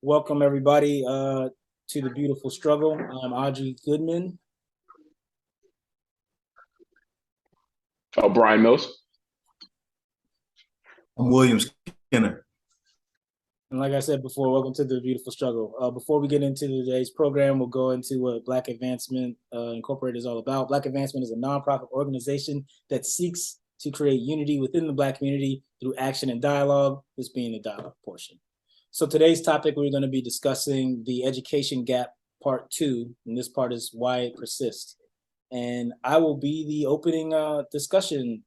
Welcome everybody to the beautiful struggle. I'm Audrey Goodman, Oh, Brian Mills. I'm William Skinner. and like I said before, welcome to the beautiful struggle. Before we get into today's program, we'll go into what Black Advancement Incorporated is all about. Black Advancement is a nonprofit organization that seeks to create unity within the Black community through action and dialogue. This being the dialogue portion. So today's topic, we're going to be discussing the education gap part two, and this part is why it persists. And I will be the opening discussion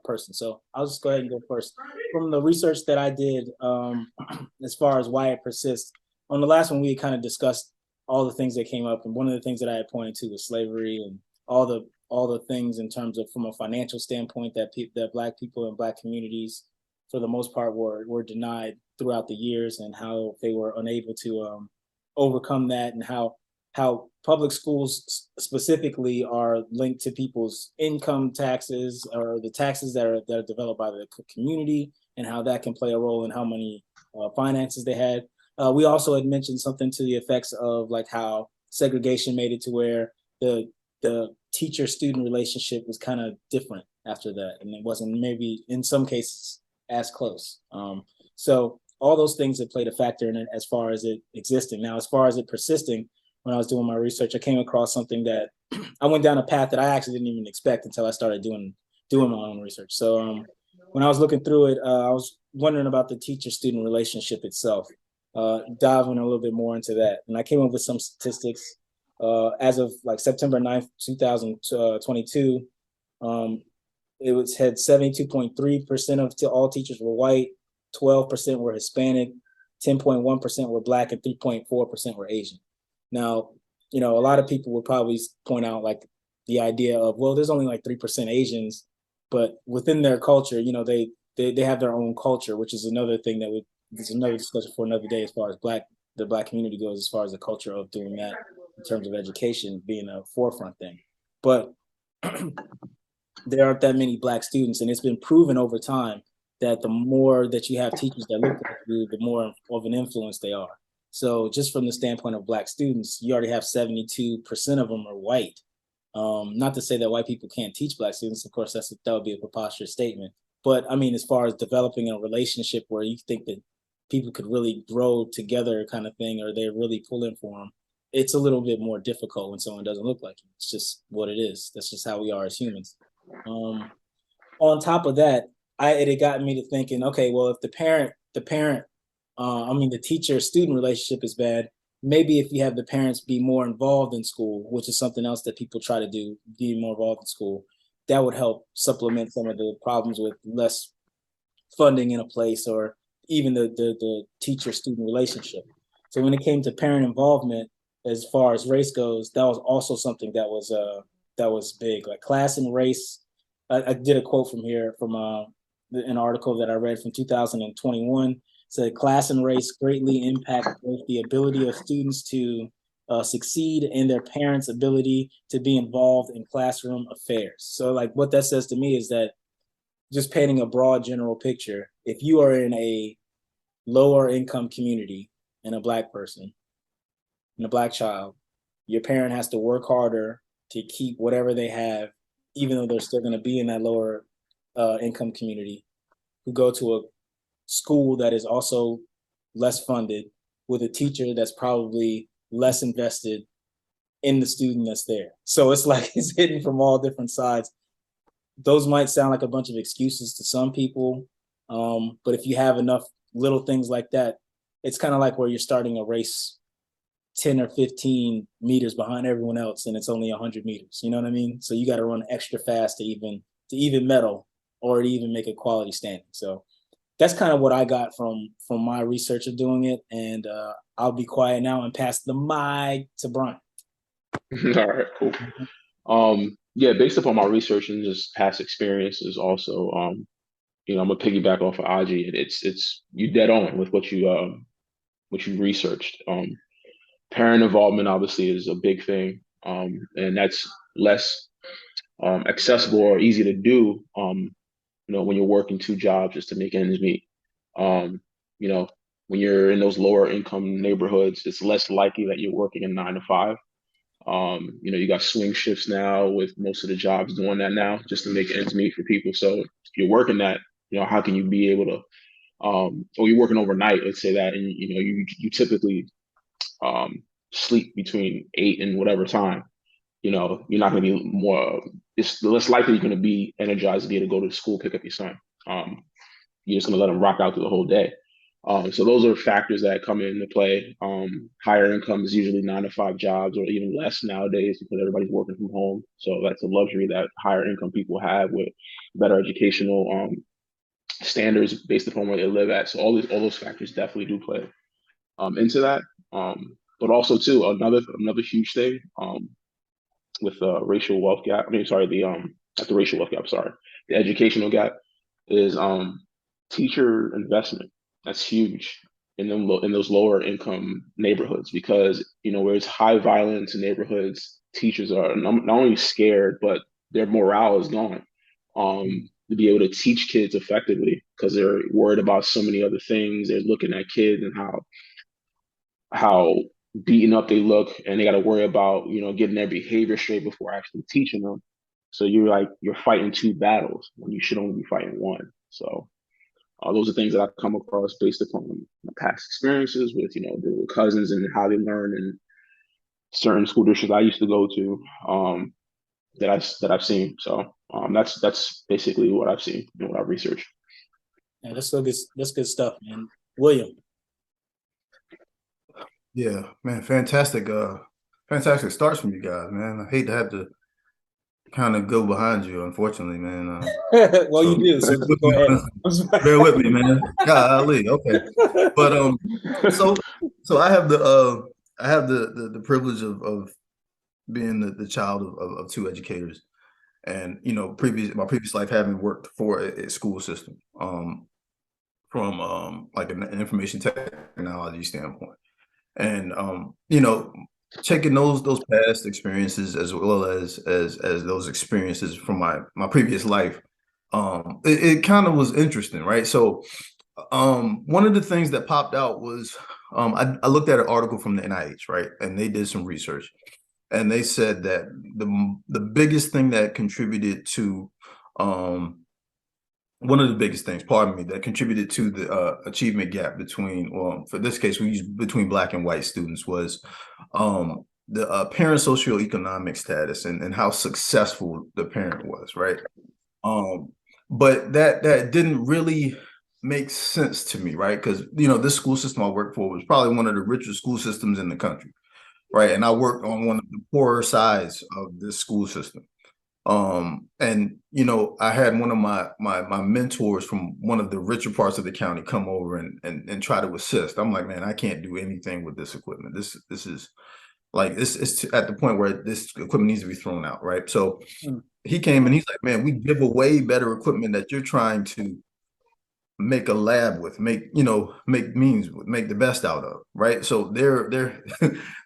person. So I'll just go ahead and go first. From the research that I did, as far as why it persists, on the last one we kind of discussed all the things that came up, and one of the things that I had pointed to was slavery and all the things in terms of from a financial standpoint that Black people and Black communities, for the most part, were denied throughout the years, and how they were unable to overcome that, and how public schools specifically are linked to people's income taxes or the taxes that are developed by the community, and how that can play a role in how many finances they had. We also had mentioned something to the effects of like how segregation made it to where the teacher student relationship was kind of different after that, and it wasn't maybe in some cases as close. So all those things that played a factor in it as far as it existing. Now, as far as it persisting, when I was doing my research, I came across something that I went down a path that I actually didn't even expect until I started doing my own research. So when I was looking through it, I was wondering about the teacher-student relationship itself, diving a little bit more into that. And I came up with some statistics as of like September 9th, 2022. Um, it was had 72.3% of all teachers were white, 12% were Hispanic, 10.1% were Black, and 3.4% were Asian. Now, a lot of people would probably point out like the idea of, well, there's only like 3% Asians, but within their culture, they have their own culture, which is another thing that is another discussion for another day as far as the Black community goes, as far as the culture of doing that in terms of education being a forefront thing. But there aren't that many Black students, and it's been proven over time that the more that you have teachers that look like you, the more of an influence they are. So just from the standpoint of Black students, you already have 72% of them are white. Not to say that white people can't teach Black students. Of course, that would be a preposterous statement. But I mean, as far as developing a relationship where you think that people could really grow together, kind of thing, or they're really pulling for them, it's a little bit more difficult when someone doesn't look like you. It's just what it is. That's just how we are as humans. Um, on top of that, it had gotten me to thinking, okay, well, if the teacher student relationship is bad, maybe if you have the parents be more involved in school, which is something else that people try to do, be more involved in school, that would help supplement some of the problems with less funding in a place, or even the teacher student relationship. So when it came to parent involvement, as far as race goes, that was also something that was big. Like class and race, I did a quote from here from an article that I read from 2021. It said class and race greatly impact both the ability of students to succeed and their parents' ability to be involved in classroom affairs. So, like, what that says to me is that, just painting a broad general picture, if you are in a lower income community and a Black person and a Black child, your parent has to work harder to keep whatever they have, even though they're still going to be in that lower income community, who go to a school that is also less funded, with a teacher that's probably less invested in the student that's there. So it's like it's hitting from all different sides. Those might sound like a bunch of excuses to some people, but if you have enough little things like that, it's kind of like where you're starting a race 10 or 15 meters behind everyone else, and it's only 100 meters. You know what I mean? So you got to run extra fast to even medal, or to even make a quality standing. So that's kind of what I got from my research of doing it. And I'll be quiet now and pass the mic to Brian. All right, cool. Yeah, based upon my research and just past experiences, also, I'm gonna piggyback off of Aji, and it's you dead on with what you researched. Parent involvement obviously is a big thing, and that's less accessible or easy to do. When you're working two jobs just to make ends meet. Um, you know, when you're in those lower income neighborhoods, it's less likely that you're working a 9 to 5. You got swing shifts now with most of the jobs doing that now just to make ends meet for people. So if you're working that, how can you be able to, or you're working overnight, let's say that, and you typically sleep between 8 and whatever time. You're not going to be more. It's less likely you're going to be energized to be able to go to school, pick up your son. You're just going to let them rock out through the whole day. So those are factors that come into play. Higher income is usually 9 to 5 jobs or even less nowadays because everybody's working from home. So that's a luxury that higher income people have with better educational standards based upon where they live at. So all those factors definitely do play into that. But also too another huge thing with racial wealth gap. I mean, sorry, not the racial wealth gap. Sorry, the educational gap is teacher investment. That's huge in those lower income neighborhoods because where it's high violence neighborhoods, teachers are not only scared but their morale is gone. To be able to teach kids effectively because they're worried about so many other things. They're looking at kids and how beaten up they look, and they got to worry about getting their behavior straight before actually teaching them. So you're fighting two battles when you should only be fighting one. So those are things that I've come across based upon my past experiences with the cousins and how they learn in certain school districts I used to go to that I've seen. So that's basically what I've seen and what I've researched. Yeah, that's good stuff, man. William. Yeah, man, fantastic starts from you guys, man. I hate to have to kind of go behind you, unfortunately, man. Well, you do, so go ahead. Bear with me, man. Golly, okay. But so I have the privilege of being the child of two educators, and my previous life having worked for a school system, from like an information technology standpoint. And taking those past experiences as well as those experiences from my previous life, it kind of was interesting, right? So one of the things that popped out was I looked at an article from the NIH, right? And they did some research, and they said that the biggest thing that contributed to one of the biggest things, pardon me, that contributed to the achievement gap between, well, for this case, we use between Black and white students, was the parent socioeconomic status and how successful the parent was, right? But that didn't really make sense to me, right? Because this school system I worked for was probably one of the richest school systems in the country, right? And I worked on one of the poorer sides of this school system. And I had one of my mentors from one of the richer parts of the county come over and try to assist. I'm like, man, I can't do anything with this equipment. This is like it's at the point where this equipment needs to be thrown out, right? So he came and he's like, man, we give away better equipment that you're trying to make a lab with, make the best out of, right? So they're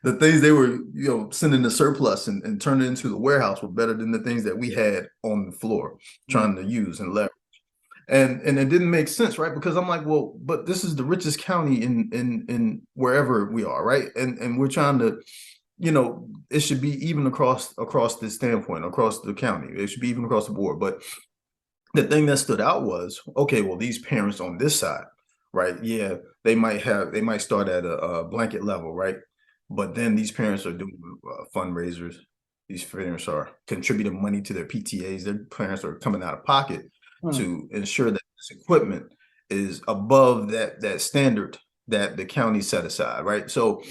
the things they were sending the surplus and turning into the warehouse were better than the things that we had on the floor trying to use and leverage. And it didn't make sense, right? Because I'm like, well, but this is the richest county in wherever we are, right? And we're trying to, it should be even across this standpoint, across the county. It should be even across the board. But the thing that stood out was, okay, well, these parents on this side, right? Yeah, they might start at a blanket level, right? But then these parents are doing fundraisers. These parents are contributing money to their PTAs. Their parents are coming out of pocket to ensure that this equipment is above that standard that the county set aside, right? So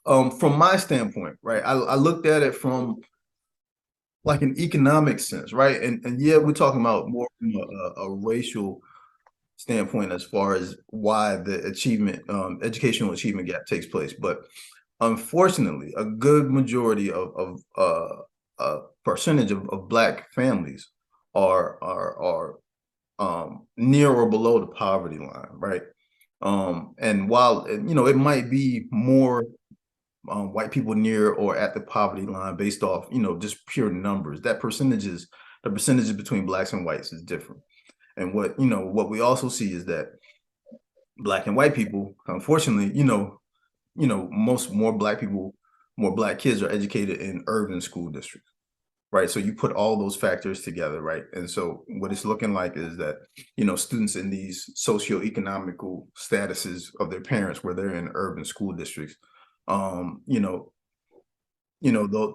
from my standpoint, right, I looked at it from like an economic sense, right? And yeah, we're talking about more from a racial standpoint as far as why the educational achievement gap takes place. But unfortunately, a good majority of a percentage of Black families are near or below the poverty line, right? And while it might be more white people near or at the poverty line based off, just pure numbers. The percentages between Blacks and whites is different. And what we also see is that black and white people, unfortunately, more black kids are educated in urban school districts, right? So you put all those factors together, right? And so what it's looking like is that, students in these socioeconomical statuses of their parents, where they're in urban school districts, um, you know, though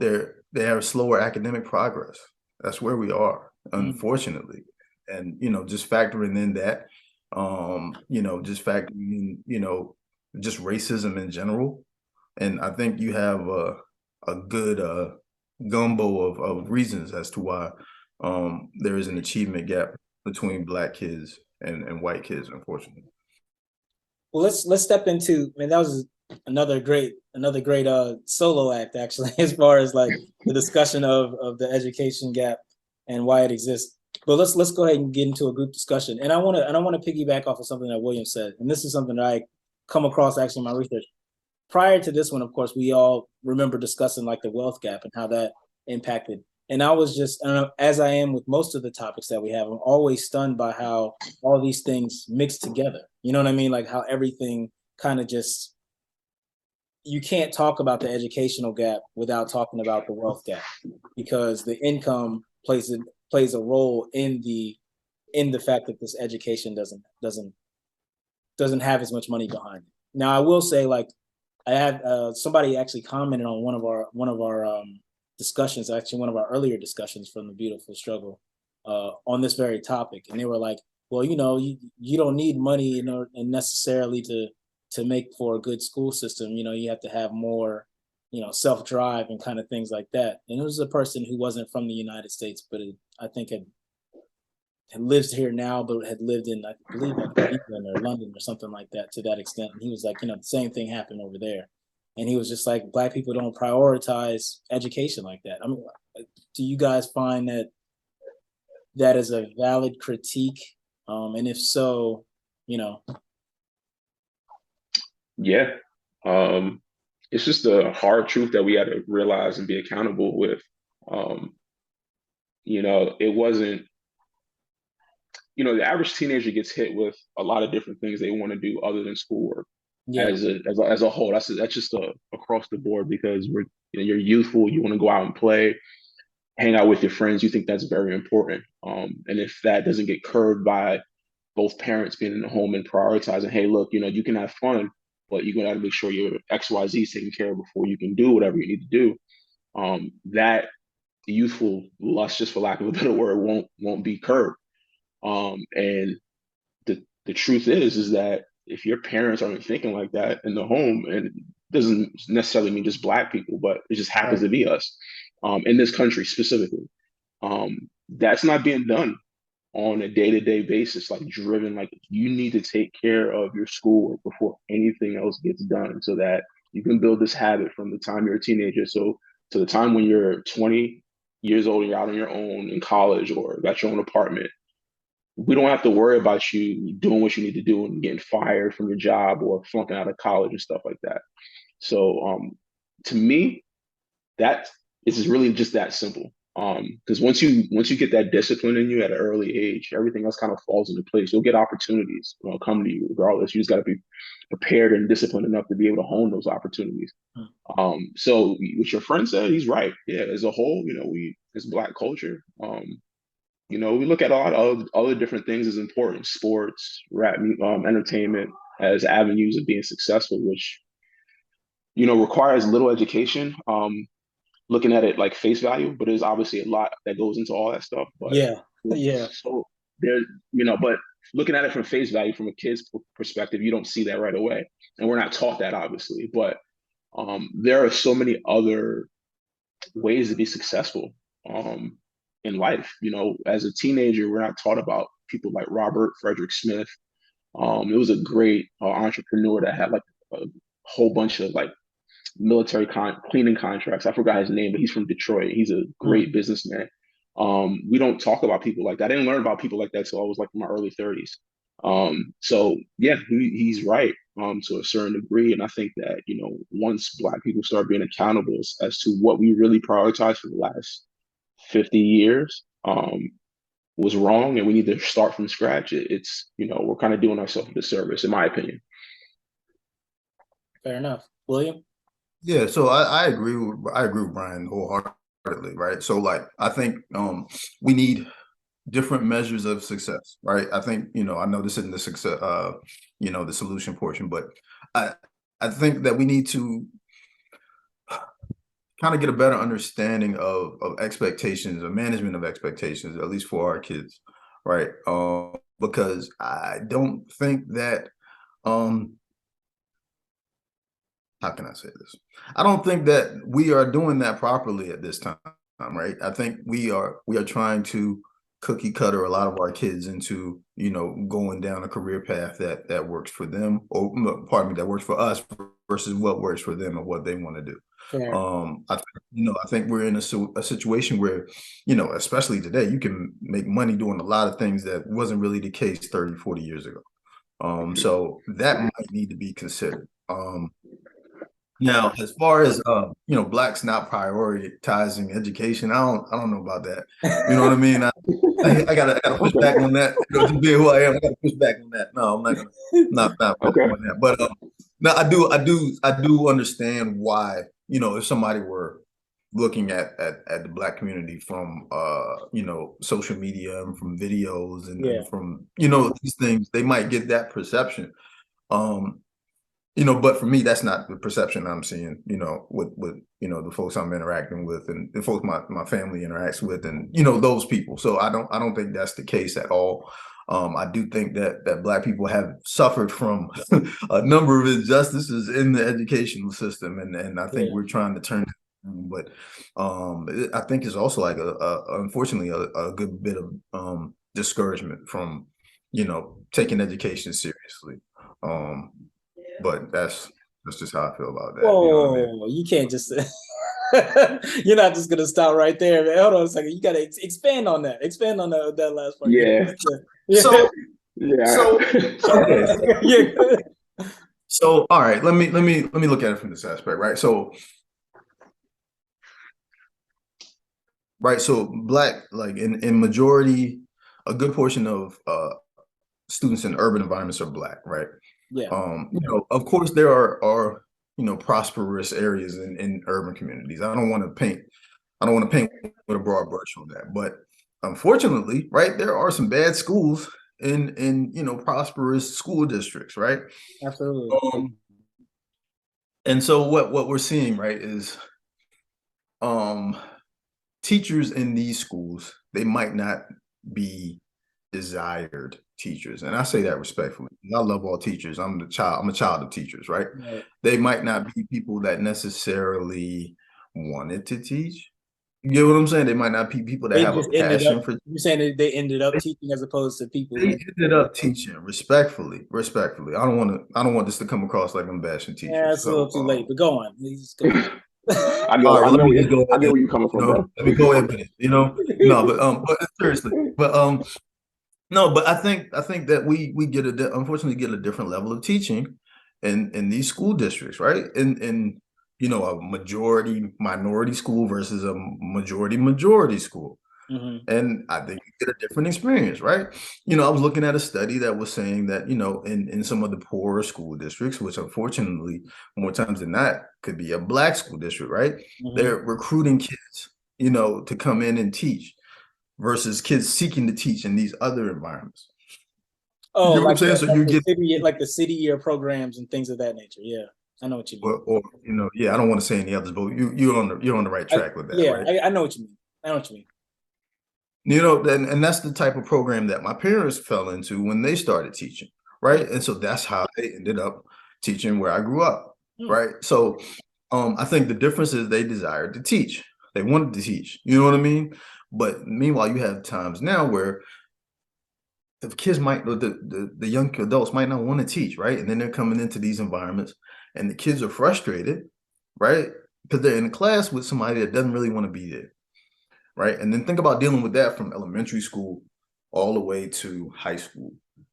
they have slower academic progress. That's where we are, unfortunately. And, just factoring in that, just factoring in, just racism in general. And I think you have a good gumbo of reasons as to why there is an achievement gap between black kids and white kids, unfortunately. Well, let's step into, man, that was another great solo act, actually, as far as like the discussion of the education gap and why it exists. But let's go ahead and get into a group discussion. And I want to piggyback off of something that William said, and this is something that I come across actually in my research. Prior to this one, of course, we all remember discussing like the wealth gap and how that impacted. And I was just, as I am with most of the topics that we have, I'm always stunned by how all these things mix together. You know what I mean? Like how everything kind of just, you can't talk about the educational gap without talking about the wealth gap, because the income plays a role in the fact that this education doesn't have as much money behind it. Now, I will say, like, I had somebody actually commented on one of our discussions, actually one of our earlier discussions from the Beautiful Struggle, on this very topic, and they were like, "Well, you don't need money, and necessarily to make for a good school system. You have to have more, self-drive and kind of things like that." And it was a person who wasn't from the United States, but I think had lives here now, but had lived in, I believe, like England or London or something like that, to that extent. And he was like, the same thing happened over there. And he was just like, black people don't prioritize education like that. I mean, do you guys find that is a valid critique? And if so, Yeah. It's just a hard truth that we had to realize and be accountable with. Um, it wasn't, the average teenager gets hit with a lot of different things they want to do other than schoolwork. yeah, As a whole. That's just across the board, because you're youthful, you want to go out and play, hang out with your friends. You think that's very important. And if that doesn't get curbed by both parents being in the home and prioritizing, hey, look, you can have fun, but you're gonna have to make sure your XYZ is taken care of before you can do whatever you need to do. That youthful lust, just for lack of a better word, won't be curbed. And the truth is that if your parents aren't thinking like that in the home, and it doesn't necessarily mean just black people, but it just happens to be us, in this country specifically, that's not being done on a day-to-day basis, like driven, like you need to take care of your schoolwork before anything else gets done, so that you can build this habit from the time you're a teenager. So to the time when you're 20 years old and you're out on your own in college or got your own apartment, we don't have to worry about you doing what you need to do and getting fired from your job or flunking out of college and stuff like that. So to me, that is really just that simple. Because once you get that discipline in you at an early age, everything else kind of falls into place. You'll get opportunities, come to you regardless. You just got to be prepared and disciplined enough to be able to hone those opportunities. So what your friend said, he's right. Yeah, as a whole, we as Black culture, we look at a lot of other different things as important: sports, rap, entertainment, as avenues of being successful, which requires little education. Looking at it like face value, but there's obviously a lot that goes into all that stuff. But yeah, yeah, so there, but looking at it from face value, from a kid's perspective, you don't see that right away, and we're not taught that, obviously. But there are so many other ways to be successful in life. As a teenager, we're not taught about people like Robert Frederick Smith. It was a great entrepreneur that had like a whole bunch of like military cleaning contracts. I forgot his name, but he's from Detroit. He's a great businessman. We don't talk about people like that. I didn't learn about people like that until I was like in my early 30s. So yeah, he's right to a certain degree. And I think that, once Black people start being accountable as to what we really prioritize for the last 50 years, was wrong and we need to start from scratch, it's, we're kind of doing ourselves a disservice, in my opinion. Fair enough. William? Yeah, so I agree with Brian wholeheartedly, right? So like I think we need different measures of success, right? I think, I know this isn't the success the solution portion, but I think that we need to kind of get a better understanding of expectations or management of expectations, at least for our kids, right? Because I don't think that how can I say this? I don't think that we are doing that properly at this time, right? I think we are trying to cookie cutter a lot of our kids into, going down a career path that works for them, or pardon me, that works for us versus what works for them and what they want to do. Fair. I think we're in a situation where, especially today, you can make money doing a lot of things that wasn't really the case 30, 40 years ago. So that might need to be considered. Now, as far as blacks not prioritizing education, I don't know about that. You know what I mean? I gotta push back on that. To be who I am, I gotta push back on that. No, I'm not gonna not Okay. on that. But no, I do understand why, if somebody were looking at the black community from social media and from videos and from these things, they might get that perception. But for me, that's not the perception I'm seeing, with the folks I'm interacting with and the folks my family interacts with and, those people. So I don't think that's the case at all. I do think that Black people have suffered from a number of injustices in the educational system. And I think we're trying to turn it around. But I think it's also like unfortunately, a good bit of discouragement from, taking education seriously. But that's just how I feel about that. Whoa, you know what I mean? You can't just you're not just gonna stop right there, man. Hold on a second. You gotta expand on that. Expand on that last part. Yeah. So yeah. So okay. Yeah. So all right, let me look at it from this aspect, right? So Black, like in majority, a good portion of students in urban environments are Black, right? Yeah. Of course there are prosperous areas in urban communities. I don't want to paint with a broad brush on that, but unfortunately, right, there are some bad schools in prosperous school districts, right? Absolutely. And so what we're seeing, right, is teachers in these schools, they might not be desired teachers, and I say that respectfully. I love all teachers. I'm a child of teachers, right? They might not be people that necessarily wanted to teach. You get what I'm saying? They might not be people that have a passion for. You're saying that they ended up teaching as opposed to people. They ended up teaching respectfully. I don't want this to come across like I'm bashing teachers. Yeah, it's a little too late, but go on. I get where you're coming from, bro. Let me go ahead with it. No, but seriously, no, but I think that we unfortunately get a different level of teaching in these school districts, right? In a majority minority school versus a majority school. Mm-hmm. And I think you get a different experience, right? I was looking at a study that was saying that, in some of the poorer school districts, which unfortunately more times than not could be a Black school district, right? Mm-hmm. They're recruiting kids, to come in and teach versus kids seeking to teach in these other environments. Oh, you know what I'm saying? So you get like the city year programs and things of that nature. Yeah, I know what you mean. Or I don't want to say any others, but you're on the right track with that. Yeah, right? I know what you mean. And that's the type of program that my parents fell into when they started teaching, right? And so that's how they ended up teaching where I grew up, right? So I think the difference is they desired to teach. They wanted to teach, you know what I mean? But meanwhile, you have times now where the kids the young adults might not want to teach, right? And then they're coming into these environments and the kids are frustrated, right? Because they're in a class with somebody that doesn't really want to be there. Right. And then think about dealing with that from elementary school all the way to high school.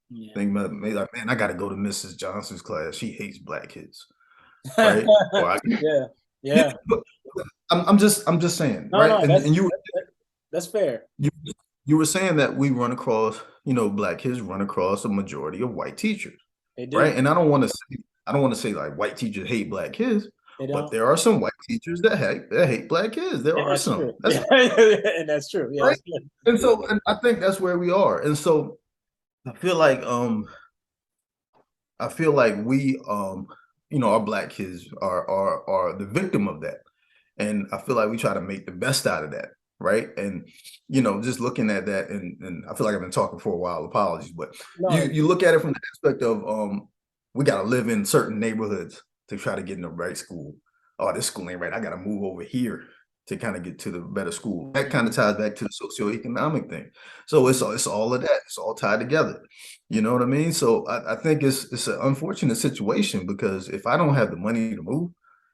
Yeah. Think about maybe like, man, I got to go to Mrs. Johnson's class. She hates Black kids. Right. Yeah. But I'm just saying. No, right. No, and that's fair. you were saying that we run across, black kids run across a majority of white teachers, They do. right? And I don't want to say like white teachers hate black kids, They but don't. there are some white teachers that hate black kids. There And are that's some. true. That's And that's true. Yeah, right. that's good. And I think that's where we are. And so I feel like we our black kids are the victim of that. And I feel like we try to make the best out of that, right? And just looking at that, and I feel like I've been talking for a while. Apologies, but No, you look at it from the aspect of we got to live in certain neighborhoods to try to get in the right school. Oh, this school ain't right. I got to move over here to kind of get to the better school. That kind of ties back to the socioeconomic thing. So it's all of that. It's all tied together. You know what I mean? So I think it's an unfortunate situation because if I don't have the money to move,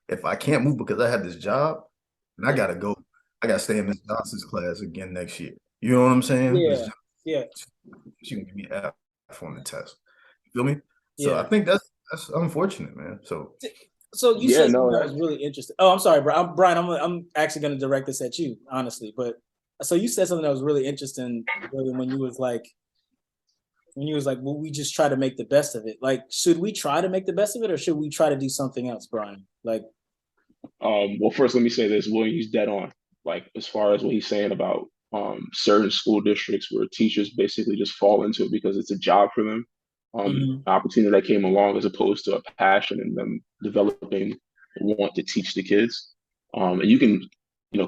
if I can't move because I have this job, and I yeah, gotta go, I gotta stay in Miss Johnson's class again next year. You know what I'm saying? Miss yeah, Johnson, yeah, she can give me an F on the test. You feel me? So I yeah. think that's unfortunate, man. So So you Yeah, said something no, that was that's really interesting. Oh, I'm sorry, Brian. I'm actually going to direct this at you, honestly. But so you said something that was really interesting, William, when you was like, well, we just try to make the best of it. Like, should we try to make the best of it, or should we try to do something else, Brian? Like, well, first let me say this, William, he's dead on. Like as far as what he's saying about certain school districts where teachers basically just fall into it because it's a job for them, mhm. opportunity that came along as opposed to a passion in them developing want to teach the kids. And you can,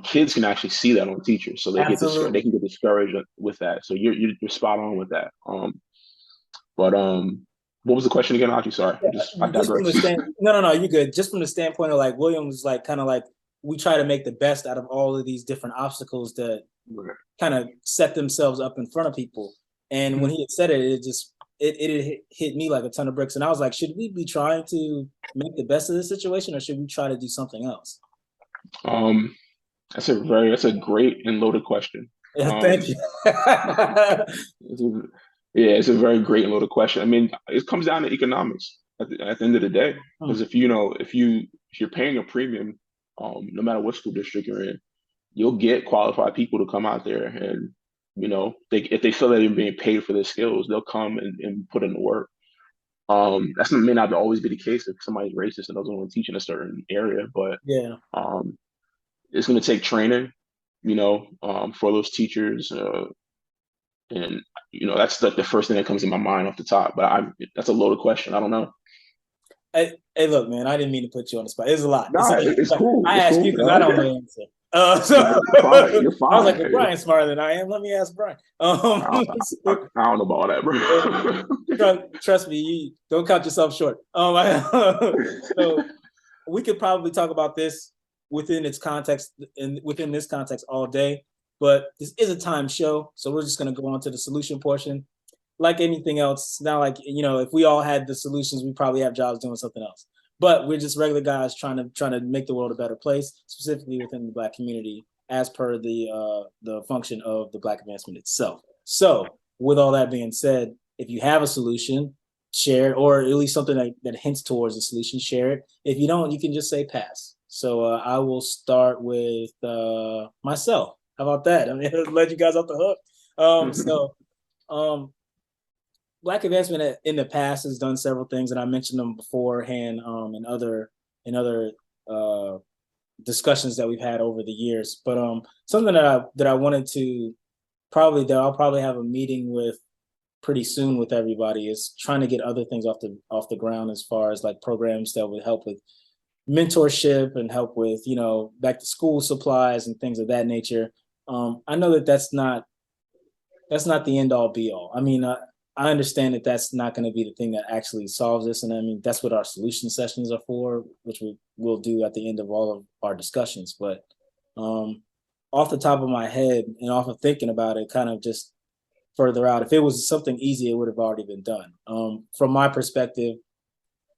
kids can actually see that on teachers, so they Absolutely. can get discouraged with that. So you're spot on with that. But what was the question again, Audrey? Sorry, I Just from the digress. no, you're good. Just from the standpoint of like Williams, like kind of like we try to make the best out of all of these different obstacles that Right. kind of set themselves up in front of people. And when he had said it, it hit me like a ton of bricks. And I was like, should we be trying to make the best of this situation, or should we try to do something else? Um, that's a great and loaded question. Yeah, thank Um, you. it's a, yeah, it's a very great and loaded question. I mean, it comes down to economics at the end of the day. Hmm. Because if you're paying a premium, no matter what school district you're in, you'll get qualified people to come out there and if they feel that they're being paid for their skills, they'll come and put in the work. That may not always be the case if somebody's racist and doesn't want to teach in a certain area, but Yeah. um, it's going to take training, for those teachers, and that's like the first thing that comes in my mind off the top. But that's a loaded question. I don't know. Hey, look, man, I didn't mean to put you on the spot. It's a lot. It's Nah, like, it's cool. I It's asked you cool. because I No, don't know okay. the answer. So No, you're fine. You're I was fine. like, well, Brian's smarter than I am. Let me ask Brian. I don't know about all that, Trust me, you don't count yourself short. So we could probably talk about this within its context and within this context all day, but this is a time show, so we're just going to go on to the solution portion. Like anything else, now like if we all had the solutions, we probably have jobs doing something else. But we're just regular guys trying to make the world a better place, specifically within the Black community, as per the function of the Black advancement itself. So, with all that being said, if you have a solution, share it, or at least something that hints towards a solution, share it. If you don't, you can just say pass. So I will start with myself. How about that? I mean, let you guys off the hook. Um, Black advancement in the past has done several things, and I mentioned them beforehand in other uh, discussions that we've had over the years. But something that I wanted to that I'll probably have a meeting with pretty soon with everybody is trying to get other things off the ground as far as like programs that would help with mentorship and help with back to school supplies and things of that nature. I know that that's not the end all be all. I mean, I understand that that's not going to be the thing that actually solves this, and I mean that's what our solution sessions are for, which we will do at the end of all of our discussions. But off the top of my head and off of thinking about it, kind of just further out, if it was something easy, it would have already been done. From my perspective,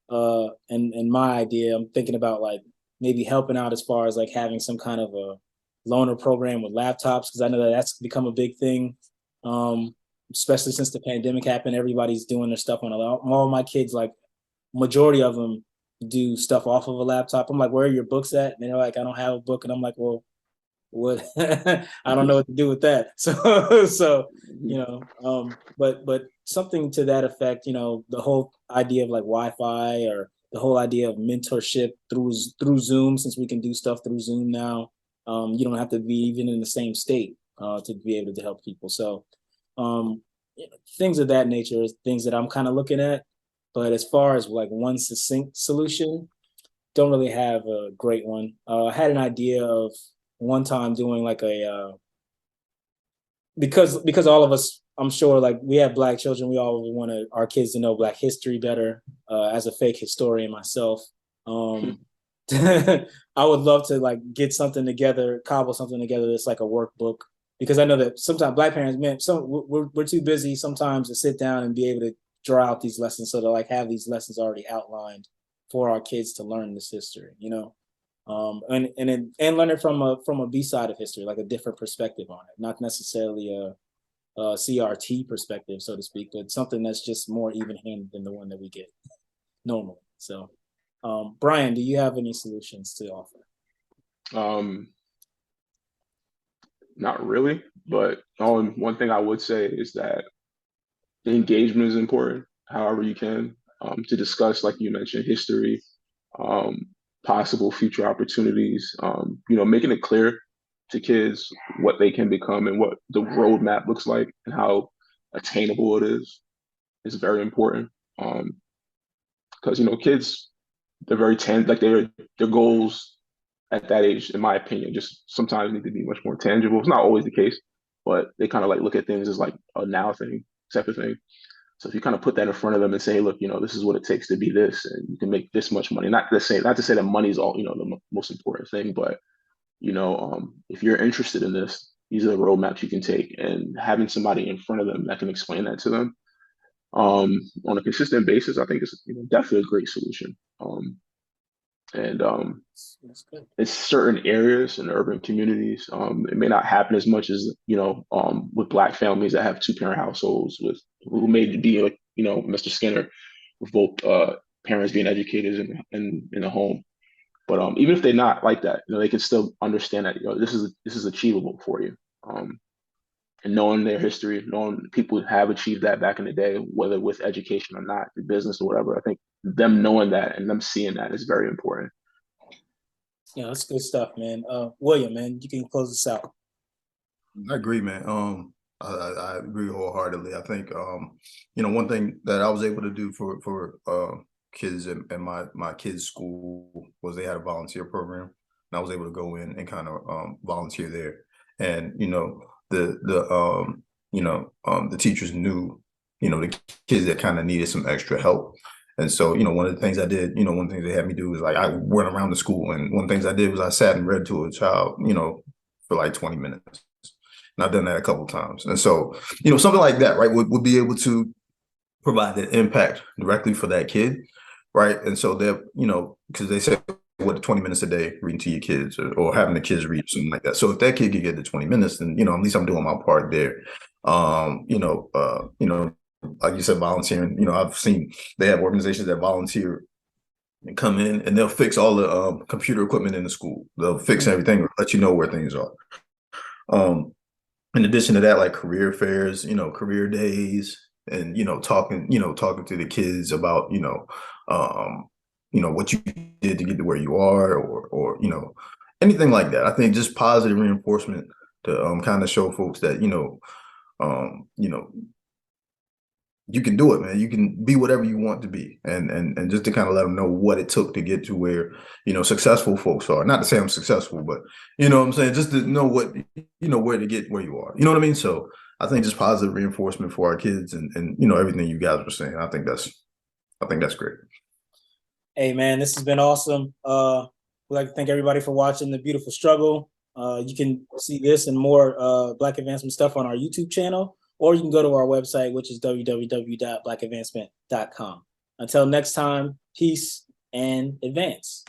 and my idea, I'm thinking about like maybe helping out as far as like having some kind of a loaner program with laptops because I know that that's become a big thing. Especially since the pandemic happened, everybody's doing their stuff on a laptop. All my kids, like majority of them, do stuff off of a laptop. I'm like, where are your books at? And they're like, I don't have a book. And I'm like, well, what I don't know what to do with that. So but something to that effect, the whole idea of like Wi-Fi, or the whole idea of mentorship through Zoom, since we can do stuff through Zoom now. You don't have to be even in the same state to be able to help people. So um, things of that nature is things that I'm kind of looking at. But as far as like one succinct solution, don't really have a great one. I had an idea of one time doing like because all of us, I'm sure, like we have Black children, we all want our kids to know Black history better. As a fake historian myself, I would love to like get something together, cobble something together that's like a workbook, because I know that sometimes Black parents, man, we're too busy sometimes to sit down and be able to draw out these lessons, so to like have these lessons already outlined for our kids to learn this history. And learn it from a B side of history, like a different perspective on it, not necessarily a CRT perspective, so to speak, but something that's just more even-handed than the one that we get normally. So, Brian, do you have any solutions to offer? Not really, but one thing I would say is that the engagement is important, however you can, to discuss, like you mentioned, history, um, possible future opportunities, making it clear to kids what they can become and what the roadmap looks like and how attainable it is very important. Because kids, they're very like their goals at that age, in my opinion, just sometimes need to be much more tangible. It's not always the case, but they kind of like look at things as like a now thing, type of thing. So if you kind of put that in front of them and say, look, this is what it takes to be this, and you can make this much money. Not to say that money is all, the most important thing, but if you're interested in this, these are the roadmaps you can take, and having somebody in front of them that can explain that to them on a consistent basis, I think is definitely a great solution. And That's good. in certain areas in urban communities, it may not happen as much as with Black families that have two-parent households with who may be like Mr. Skinner, with both parents being educators in the home. But even if they're not like that, they can still understand that this is achievable for you. And knowing their history, knowing people have achieved that back in the day, whether with education or not, through business or whatever, I think them knowing that and them seeing that is very important. Yeah, that's good stuff, man. William, man, you can close this out. I agree, man. I agree wholeheartedly. I think one thing that I was able to do for kids in my kids' school was they had a volunteer program, and I was able to go in and kind of volunteer there. And the teachers knew the kids that kind of needed some extra help. And so, one of the things I did, one of the things they had me do was like I went around the school, and one of the things I did was I sat and read to a child, for like 20 minutes. And I've done that a couple of times. And so, something like that, right, would be able to provide that impact directly for that kid, right? And so they're, because they say, what, 20 minutes a day reading to your kids, or having the kids read, something like that. So if that kid could get to 20 minutes, then, at least I'm doing my part there. Like you said, volunteering, I've seen they have organizations that volunteer and come in, and they'll fix all the computer equipment in the school. They'll fix everything, let you know where things are. In addition to that, like career fairs, career days, and talking to the kids about what you did to get to where you are, or anything like that. I think just positive reinforcement to kind of show folks that you can do it, man. You can be whatever you want to be, and just to kind of let them know what it took to get to where successful folks are. Not to say I'm successful, but what I'm saying, just to know what where to get where you are. You know what I mean? So I think just positive reinforcement for our kids, and everything you guys were saying. I think that's great. Hey, man, this has been awesome. We'd like to thank everybody for watching The Beautiful Struggle. You can see this and more Black advancement stuff on our YouTube channel, or you can go to our website, which is www.blackadvancement.com. Until next time, peace and advance.